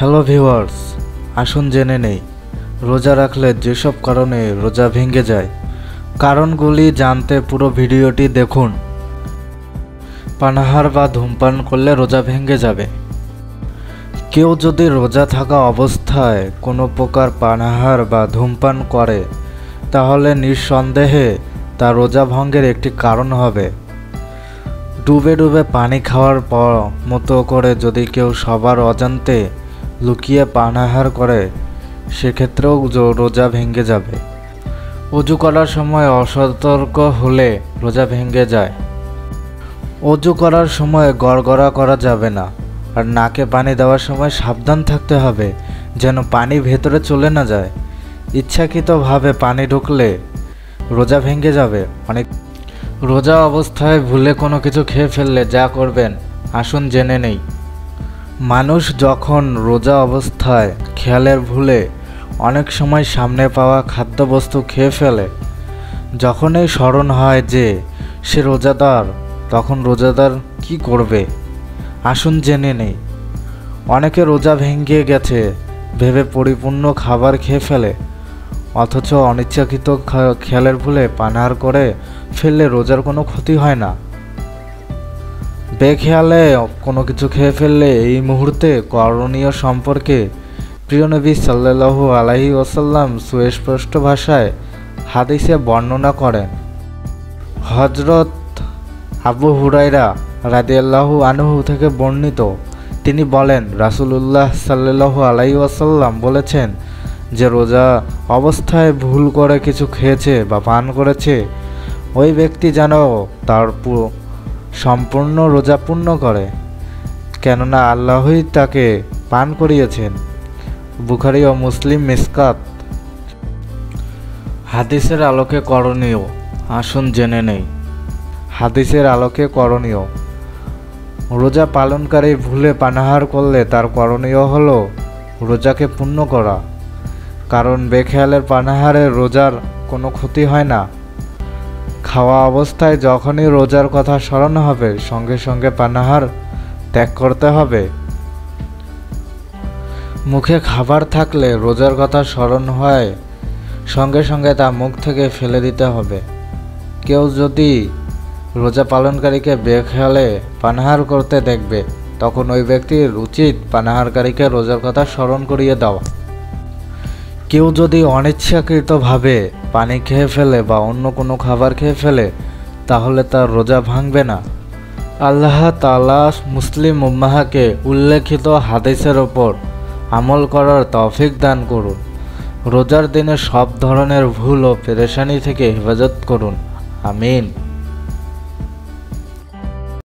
Hello viewers, আসুন জেনে নেই রোজা রাখলে যেসব কারণে রোজা ভেঙে যায়। কারণগুলি জানতে পুরো ভিডিওটি দেখুন। পানাহার বা ধূমপান করলে রোজা ভেঙে যাবে। কেউ যদি রোজা থাকা অবস্থায় কোনো প্রকার পানাহার বা ধূমপান করে তাহলে নিঃসন্দেহে তা রোজা ভঙ্গের একটি কারণ হবে। ডুবে ডুবে পানি খাওয়ার পর মতো করে যদি কেউ সবার অজান্তে লুকিয়ে পানাহার করে সেক্ষেত্রেও রোজা ভেঙে যাবে। অজু করার সময় অসতর্ক হলে রোজা ভেঙে যায়। অজু করার সময় গড়গড়া করা যাবে না, আর নাকে পানি দেওয়ার সময় সাবধান থাকতে হবে যেন পানি ভেতরে চলে না যায়। ইচ্ছাকৃতভাবে পানি ঢুকলে রোজা ভেঙে যাবে। রোজা অবস্থায় ভুলে কোনো কিছু খেয়ে ফেললে যা করবেন আসুন জেনে নেই। মানুষ যখন রোজা অবস্থায় খেয়ালের ভুলে অনেক সময় সামনে পাওয়া খাদ্যবস্তু খেয়ে ফেলে, যখনই স্মরণ হয় যে সে রোজাদার, তখন রোজাদার কি করবে আসুন জেনে নেই। অনেকে রোজা ভেঙে গেছে ভেবে পরিপূর্ণ খাবার খেয়ে ফেলে, অথচ অনিচ্ছাকৃত খেয়ালের ভুলে পানাহার করে ফেললে রোজার কোনো ক্ষতি হয় না। বেখেয়ালে কোনো কিছু খেয়ে ফেললে এই মুহূর্তে করণীয় সম্পর্কে প্রিয় নবী সাল্লাল্লাহু আলাইহি ওয়াসাল্লাম সুস্পষ্ট ভাষায় হাদিসে বর্ণনা করেন। হযরত আবু হুরায়রা রাদিয়াল্লাহু আনহু থেকে বর্ণিত, তিনি বলেন রাসূলুল্লাহ সাল্লাল্লাহু আলাইহি ওয়াসাল্লাম বলেছেন যে রোজা অবস্থায় ভুল করে কিছু খেয়েছে বা পান করেছে, ওই ব্যক্তি যেন তার সম্পূর্ণ রোজা পূর্ণ করে, কেননা আল্লাহই তাকে পান করিয়েছেন। বুখারী ও মুসলিম মিসকাত। হাদিসের আলোকে করণীয় আসুন জেনে নেই। হাদিসের আলোকে করণীয়, রোজা পালনকারী ভুলে পানাহার করলে তার করণীয় হলো রোজাকে পূর্ণ করা, কারণ বেখেয়ালের পানাহারে রোজার কোনো ক্ষতি হয় না। খাওয়া অবস্থায় যখনই রোজার কথা স্মরণ হবে সঙ্গে সঙ্গে পানাহার ত্যাগ করতে হবে। মুখে খাবার থাকলে রোজার কথা স্মরণ হয় সঙ্গে সঙ্গে তা মুখ থেকে ফেলে দিতে হবে। কেউ যদি রোজা পালনকারীকে বেখেয়ালে পানাহার করতে দেখবে তখন ওই ব্যক্তির উচিত পানাহারকারীকে রোজার কথা স্মরণ করিয়ে দেওয়া। কেউ যদি অনিচ্ছাকৃতভাবে পানি খেয়ে ফেলে বা অন্য কোনো খাবার খেয়ে ফেলে তাহলে তার রোজা ভাঙবে না। আল্লাহ তাআলা মুসলিম উম্মাহকে উল্লেখিত হাদিসের ওপর আমল করার তৌফিক দান করুন। রোজার দিনে সব ধরনের ভুল ও পেরেশানি থেকে হেফাজত করুন। আমিন।